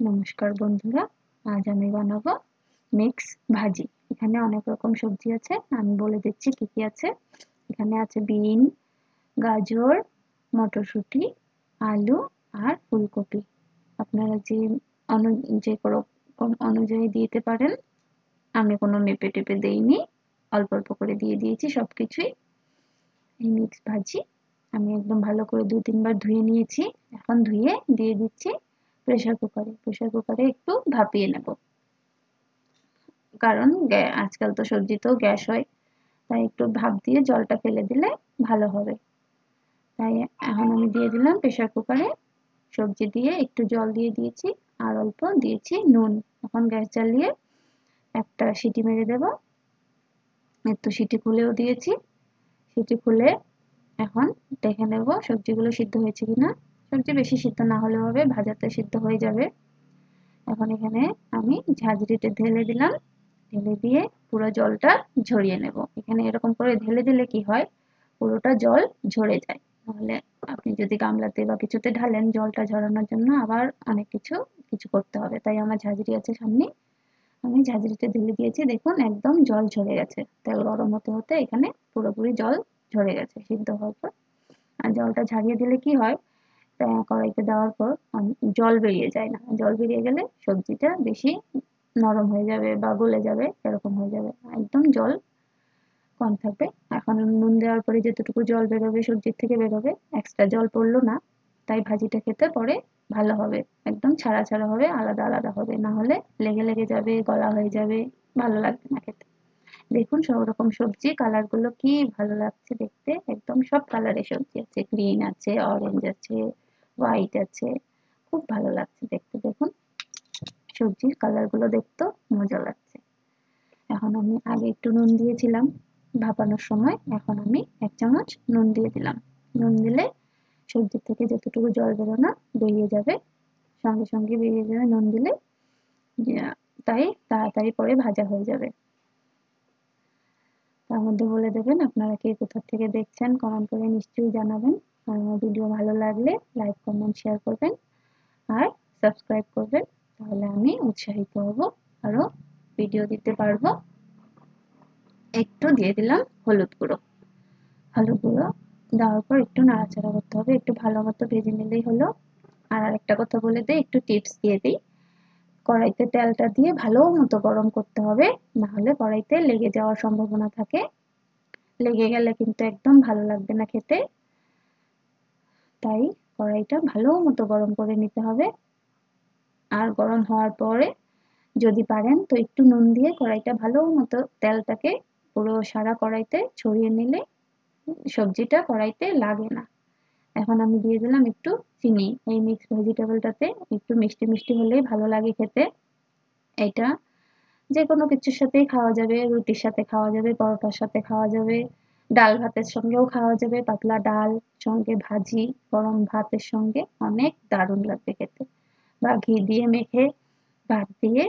নমস্কার বন্ধুরা, আজ আমি বানাবো মিক্স ভাজি। এখানে অনেক রকম সবজি আছে, আমি বলে দিচ্ছি কি কি আছে। এখানে আছে বিন, গাজর, মটরশুঁটি, আলু আর ফুলকপি। আপনারা যে রকম অনুযায়ী দিতে পারেন। আমি কোনো মেপে টেপে দেইনি, অল্প অল্প করে দিয়ে দিয়েছি সবকিছুই। এই মিক্স ভাজি আমি একদম ভালো করে 2-3 বার ধুয়ে নিয়েছি। এখন ধুয়ে দিয়ে দিচ্ছি প্রেসার কুকারে একটু ভাপিয়ে নেব, কারণ আজকাল তো সবজিতেও গ্যাস হয়, তাই একটু ভাপ দিয়ে জলটা ফেলে দিলে ভালো হবে। তাই এখন আমি দিয়ে দিলাম প্রেসার কুকারে, সবজি দিয়ে একটু জল দিয়ে দিয়েছি আর অল্প দিয়েছি নুন। এখন গ্যাস জ্বালিয়ে একটা সিটি মেরে দেব। একটু সিটি খুলেও দিয়েছি, সিটি খুলে এখন দেখে নেব সবজিগুলো সিদ্ধ হয়েছে কিনা। সবজি বেশি সিদ্ধ না হলেও হবে, ভাজাতে সিদ্ধ হয়ে যাবে। এখন এখানে আমি ঝাঁঝরিতে ঢেলে দিলাম, ঢেলে দিয়ে পুরো জলটা ঝরিয়ে নেব। এখানে এরকম করে ঢেলে দিলে কি হয়, পুরোটা জল ঝরে যায়। তাহলে আপনি যদি গামলাতে বা কিছুতে ঢালেন, জলটা ঝরানোর জন্য আবার অনেক কিছু করতে হবে। তাই আমার ঝাঁঝরি আছে সামনে, আমি ঝাঁঝরিতে ঢেলে দিয়েছি। দেখুন একদম জল ঝরে গেছে। তেল গরম হতে হতে এখানে পুরোপুরি জল ঝরে গেছে সিদ্ধ হওয়ার পর। আর জলটা ঝরিয়ে দিলে কি হয়, কড়াইতে দেওয়ার পর জল বেরিয়ে যায় না। জল বেরিয়ে গেলে সবজিটা বেশি নরম হয়ে যাবে বা গলে যাবে, এরকম হয়ে যাবে। একদম জল কম থাকবে। এখন নুন দেওয়ার পরে যতটুকু জল বেরোবে সবজির থেকে বেরোবে, এক্সট্রা জল পড়লো না। তাই ভাজিটা খেতে পরে ভালো হবে, একদম ছাড়া ছাড়া হবে, আলাদা আলাদা হবে। না হলে লেগে লেগে যাবে, গলা হয়ে যাবে, ভালো লাগবে না খেতে। দেখুন সব রকম সবজি, কালারগুলো কি ভালো লাগছে দেখতে। একদম সব কালারের সবজি আছে, গ্রিন আছে, অরেঞ্জ আছে, হোয়াইট আছে, খুব ভালো লাগছে দেখতে। দেখুন সবজির কালারগুলো দেখতেও মজা লাগছে। এখন আমি আগে একটু নুন দিয়েছিলাম ভাপানোর সময়, এখন আমি 1 চামচ নুন দিয়ে দিলাম। নুন দিলে সবজি থেকে যতটুকু জল বেরোনো বেরিয়ে যাবে, সঙ্গে সঙ্গে বেরিয়ে যাবে নুন দিলে, তাই তাড়াতাড়ি পরে ভাজা হয়ে যাবে। তার মধ্যে বলে দেবেন আপনারা কে কোথা থেকে দেখছেন, কমেন্ট করে নিশ্চয়ই জানাবেন। আর আমার ভিডিও ভালো লাগলে লাইক, কমেন্ট, শেয়ার করবেন আর সাবস্ক্রাইব করবেন, তাহলে আমি উৎসাহিত হব, আরও ভিডিও দিতে পারবো। একটু দিয়ে দিলাম হলুদ গুঁড়ো। হলুদ গুঁড়ো দেওয়ার পর একটু নাড়াচাড়া করতে হবে, একটু ভালো মতো ভেজে নিলেই হলো। আর আরেকটা কথা বলে দিই, একটু টিপস দিয়ে দিই। কড়াইতে তেলটা দিয়ে ভালো মতো গরম করতে হবে, না হলে কড়াইতে লেগে যাওয়ার সম্ভাবনা থাকে। লেগে গেলে কিন্তু একদম ভালো লাগবে না খেতে। তাই কড়াইটা ভালো মতো গরম করে নিতে হবে। আর গরম হওয়ার পরে যদি পারেন তো একটু নুন দিয়ে কড়াইটা ভালো মতো তেলটাকে পুরো সারা কড়াইতে ছড়িয়ে নিলে সবজিটা কড়াইতে লাগে না। এখন আমি দিয়ে দিলাম একটু চিনি। এই মিক্স ভেজিটেবলটাতে একটু মিষ্টি মিষ্টি হলেই ভালো লাগে খেতে। এটা যে কোনো কিছুর সাথেই খাওয়া যাবে, রুটির সাথে খাওয়া যাবে, পরোটার সাথে খাওয়া যাবে, ডাল ভাতের সঙ্গেও খাওয়া যাবে। পাতলা ডাল সঙ্গে ভাজি, গরম ভাতের সঙ্গে অনেক দারুণ লাগবে খেতে। বা ঘি দিয়ে মেখে ভাত দিয়ে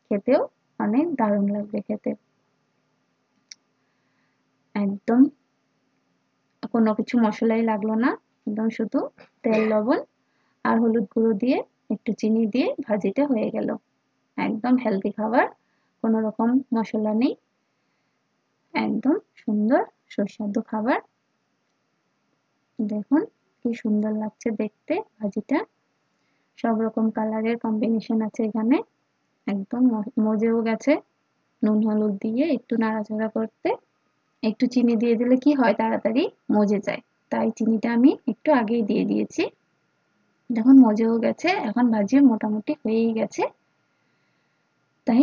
খেতেও অনেক দারুণ লাগবে খেতে। একদম কোনো কিছু মশলাই লাগলো না, একদম শুধু তেল, লবণ আর হলুদ গুঁড়ো দিয়ে একটু চিনি দিয়ে ভাজিটা হয়ে গেল। একদম হেলদি খাবার, কোনো রকম মশলা নেই, একদম সুন্দর সুস্বাদু খাবার। দেখুন কি সুন্দর লাগছে দেখতে ভাজিটা। সব রকম কালারের কম্বিনেশন আছে এখানে, একদম মজেও গেছে। নুন হলুদ দিয়ে একটু নাড়াচাড়া করতে একটু চিনি দিয়ে দিলে কি হয়, তাড়াতাড়ি মজে যায়। তাই চিনিটা আমি একটু আগেই দিয়ে দিয়েছি। দেখুন মজেও গেছে, এখন ভাজি মোটামুটি হয়েই গেছে। তাই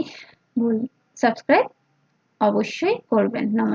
সাবস্ক্রাইব অবশ্যই করবেন। নমস্কার।